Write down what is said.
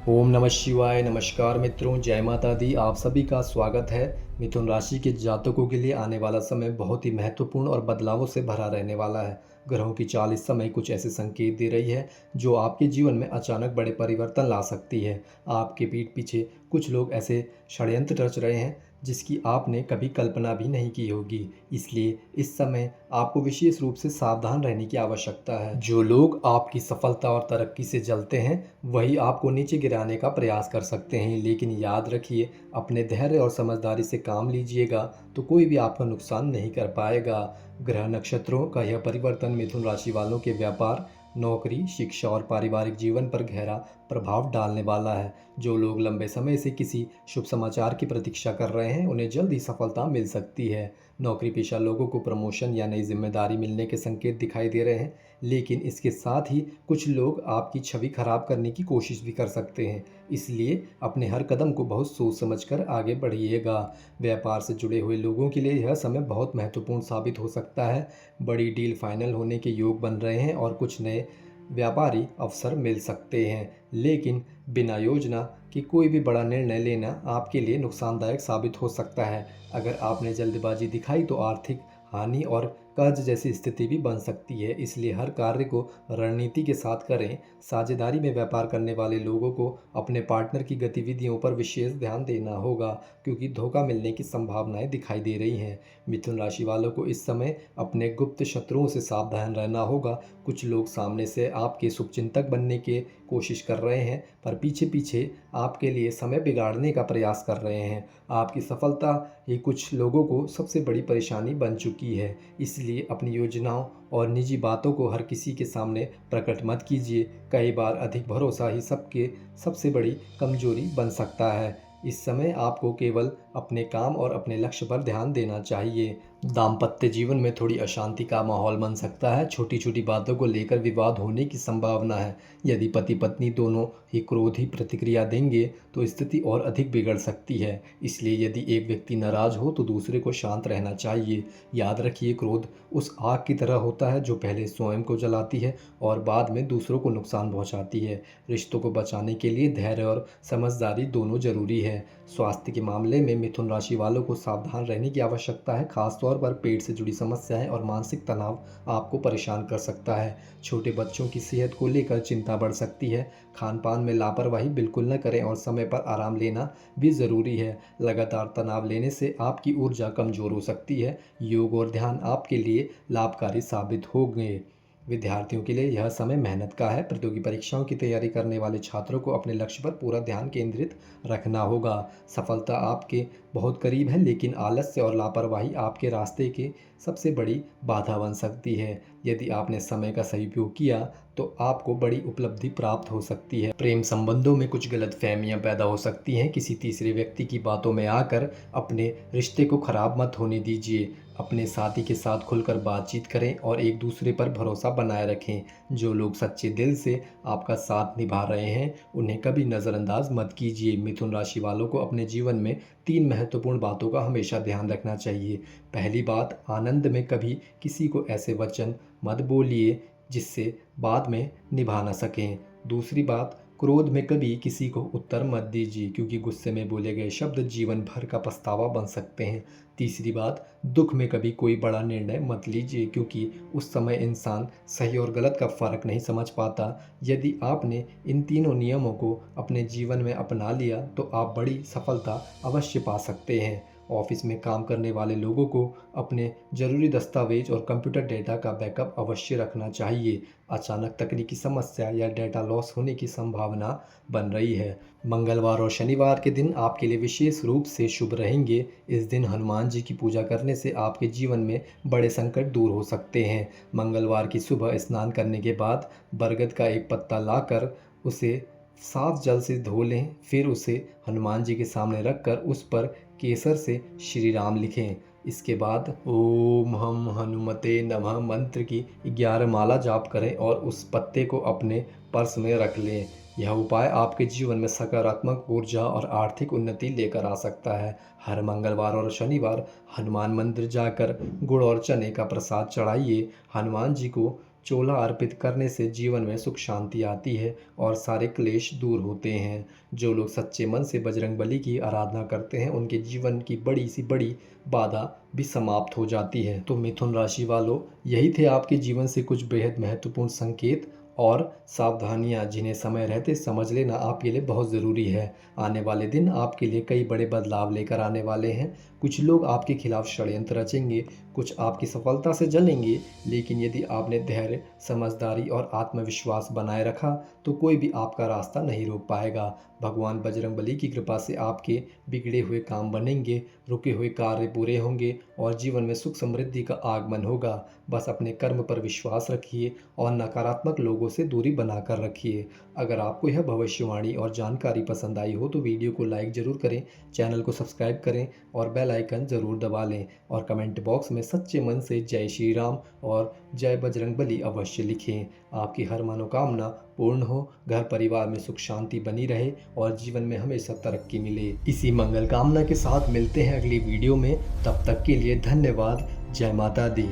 ओम नमः शिवाय। नमस्कार मित्रों, जय माता दी। आप सभी का स्वागत है। मिथुन राशि के जातकों के लिए आने वाला समय बहुत ही महत्वपूर्ण और बदलावों से भरा रहने वाला है। ग्रहों की चाल इस समय कुछ ऐसे संकेत दे रही है जो आपके जीवन में अचानक बड़े परिवर्तन ला सकती है। आपके पीठ पीछे कुछ लोग ऐसे षड्यंत्र रच रहे हैं जिसकी आपने कभी कल्पना भी नहीं की होगी। इसलिए इस समय आपको विशेष रूप से सावधान रहने की आवश्यकता है। जो लोग आपकी सफलता और तरक्की से जलते हैं वही आपको नीचे गिराने का प्रयास कर सकते हैं, लेकिन याद रखिए, अपने धैर्य और समझदारी से काम लीजिएगा तो कोई भी आपका नुकसान नहीं कर पाएगा। ग्रह नक्षत्रों का यह परिवर्तन मिथुन राशि वालों के व्यापार, नौकरी, शिक्षा और पारिवारिक जीवन पर गहरा प्रभाव डालने वाला है। जो लोग लंबे समय से किसी शुभ समाचार की प्रतीक्षा कर रहे हैं उन्हें जल्द ही सफलता मिल सकती है। नौकरी पेशा लोगों को प्रमोशन या नई जिम्मेदारी मिलने के संकेत दिखाई दे रहे हैं, लेकिन इसके साथ ही कुछ लोग आपकी छवि खराब करने की कोशिश भी कर सकते हैं। इसलिए अपने हर कदम को बहुत सोच समझकर आगे बढ़िएगा। व्यापार से जुड़े हुए लोगों के लिए यह समय बहुत महत्वपूर्ण साबित हो सकता है। बड़ी डील फाइनल होने के योग बन रहे हैं और कुछ नए व्यापारी अवसर मिल सकते हैं, लेकिन बिना योजना कि कोई भी बड़ा निर्णय लेना आपके लिए नुकसानदायक साबित हो सकता है। अगर आपने जल्दबाजी दिखाई तो आर्थिक हानि और कर्ज जैसी स्थिति भी बन सकती है। इसलिए हर कार्य को रणनीति के साथ करें। साझेदारी में व्यापार करने वाले लोगों को अपने पार्टनर की गतिविधियों पर विशेष ध्यान देना होगा, क्योंकि धोखा मिलने की संभावनाएं दिखाई दे रही हैं। मिथुन राशि वालों को इस समय अपने गुप्त शत्रुओं से सावधान रहना होगा। कुछ लोग सामने से आपके शुभचिंतक बनने की कोशिश कर रहे हैं, पर पीछे पीछे आपके लिए समय बिगाड़ने का प्रयास कर रहे हैं। आपकी सफलता ही कुछ लोगों को सबसे बड़ी परेशानी बन चुकी है। इसलिए अपनी योजनाओं और निजी बातों को हर किसी के सामने प्रकट मत कीजिए। कई बार अधिक भरोसा ही सबके सबसे बड़ी कमजोरी बन सकता है। इस समय आपको केवल अपने काम और अपने लक्ष्य पर ध्यान देना चाहिए। दाम्पत्य जीवन में थोड़ी अशांति का माहौल बन सकता है। छोटी छोटी बातों को लेकर विवाद होने की संभावना है। यदि पति पत्नी दोनों ही क्रोधी प्रतिक्रिया देंगे तो स्थिति और अधिक बिगड़ सकती है। इसलिए यदि एक व्यक्ति नाराज हो तो दूसरे को शांत रहना चाहिए। याद रखिए, क्रोध उस आग की तरह होता है जो पहले स्वयं को जलाती है और बाद में दूसरों को नुकसान पहुंचाती है। रिश्तों को बचाने के लिए धैर्य और समझदारी दोनों जरूरी है। स्वास्थ्य के मामले में मिथुन राशि वालों को सावधान रहने की आवश्यकता है। खासतौर पर पेट से जुड़ी समस्याएं और मानसिक तनाव आपको परेशान कर सकता है। छोटे बच्चों की सेहत को लेकर चिंता बढ़ सकती है। खान पान में लापरवाही बिल्कुल न करें और समय पर आराम लेना भी ज़रूरी है। लगातार तनाव लेने से आपकी ऊर्जा कमज़ोर हो सकती है। योग और ध्यान आपके लिए लाभकारी साबित होंगे। विद्यार्थियों के लिए यह समय मेहनत का है। प्रतियोगी परीक्षाओं की तैयारी करने वाले छात्रों को अपने लक्ष्य पर पूरा ध्यान केंद्रित रखना होगा। सफलता आपके बहुत करीब है, लेकिन आलस्य और लापरवाही आपके रास्ते की सबसे बड़ी बाधा बन सकती है। यदि आपने समय का सही उपयोग किया तो आपको बड़ी उपलब्धि प्राप्त हो सकती है। प्रेम संबंधों में कुछ गलतफहमियां पैदा हो सकती हैं। किसी तीसरे व्यक्ति की बातों में आकर अपने रिश्ते को खराब मत होने दीजिए। अपने साथी के साथ खुलकर बातचीत करें और एक दूसरे पर भरोसा बनाए रखें। जो लोग सच्चे दिल से आपका साथ निभा रहे हैं उन्हें कभी नज़रअंदाज मत कीजिए। मिथुन राशि वालों को अपने जीवन में 3 महत्वपूर्ण बातों का हमेशा ध्यान रखना चाहिए। पहली बात, आनंद में कभी किसी को ऐसे वचन मत बोलिए जिससे बाद में निभा ना सकें। दूसरी बात, क्रोध में कभी किसी को उत्तर मत दीजिए, क्योंकि गुस्से में बोले गए शब्द जीवन भर का पछतावा बन सकते हैं। तीसरी बात, दुख में कभी कोई बड़ा निर्णय मत लीजिए, क्योंकि उस समय इंसान सही और गलत का फ़र्क नहीं समझ पाता। यदि आपने इन तीनों नियमों को अपने जीवन में अपना लिया तो आप बड़ी सफलता अवश्य पा सकते हैं। ऑफिस में काम करने वाले लोगों को अपने ज़रूरी दस्तावेज और कंप्यूटर डेटा का बैकअप अवश्य रखना चाहिए। अचानक तकनीकी समस्या या डेटा लॉस होने की संभावना बन रही है। मंगलवार और शनिवार के दिन आपके लिए विशेष रूप से शुभ रहेंगे। इस दिन हनुमान जी की पूजा करने से आपके जीवन में बड़े संकट दूर हो सकते हैं। मंगलवार की सुबह स्नान करने के बाद बरगद का एक पत्ता लाकर उसे साफ जल से धो लें। फिर उसे हनुमान जी के सामने रखकर उस पर केसर से श्री राम लिखें। इसके बाद ओम हम हनुमते नमः मंत्र की 11 माला जाप करें और उस पत्ते को अपने पर्स में रख लें। यह उपाय आपके जीवन में सकारात्मक ऊर्जा और आर्थिक उन्नति लेकर आ सकता है। हर मंगलवार और शनिवार हनुमान मंदिर जाकर गुड़ और चने का प्रसाद चढ़ाइए। हनुमान जी को चोला अर्पित करने से जीवन में सुख शांति आती है और सारे क्लेश दूर होते हैं। जो लोग सच्चे मन से बजरंगबली की आराधना करते हैं उनके जीवन की बड़ी सी बड़ी बाधा भी समाप्त हो जाती है। तो मिथुन राशि वालों, यही थे आपके जीवन से कुछ बेहद महत्वपूर्ण संकेत और सावधानियां जिन्हें समय रहते समझ लेना आपके लिए बहुत ज़रूरी है। आने वाले दिन आपके लिए कई बड़े बदलाव लेकर आने वाले हैं। कुछ लोग आपके खिलाफ षड्यंत्र रचेंगे, कुछ आपकी सफलता से जलेंगे, लेकिन यदि आपने धैर्य, समझदारी और आत्मविश्वास बनाए रखा तो कोई भी आपका रास्ता नहीं रोक पाएगा। भगवान बजरंगबली की कृपा से आपके बिगड़े हुए काम बनेंगे, रुके हुए कार्य पूरे होंगे और जीवन में सुख समृद्धि का आगमन होगा। बस अपने कर्म पर विश्वास रखिए और नकारात्मक लोगों से दूरी बनाकर रखिए। अगर आपको यह भविष्यवाणी और जानकारी पसंद आई हो तो वीडियो को लाइक ज़रूर करें, चैनल को सब्सक्राइब करें और बेल आइकन ज़रूर दबा लें और कमेंट बॉक्स में सच्चे मन से जय श्री राम और जय बजरंगबली अवश्य लिखें। आपकी हर मनोकामना पूर्ण हो, घर परिवार में सुख शांति बनी रहे और जीवन में हमेशा तरक्की मिले। इसी मंगल कामना के साथ मिलते हैं अगली वीडियो में। तब तक के लिए धन्यवाद। जय माता दी।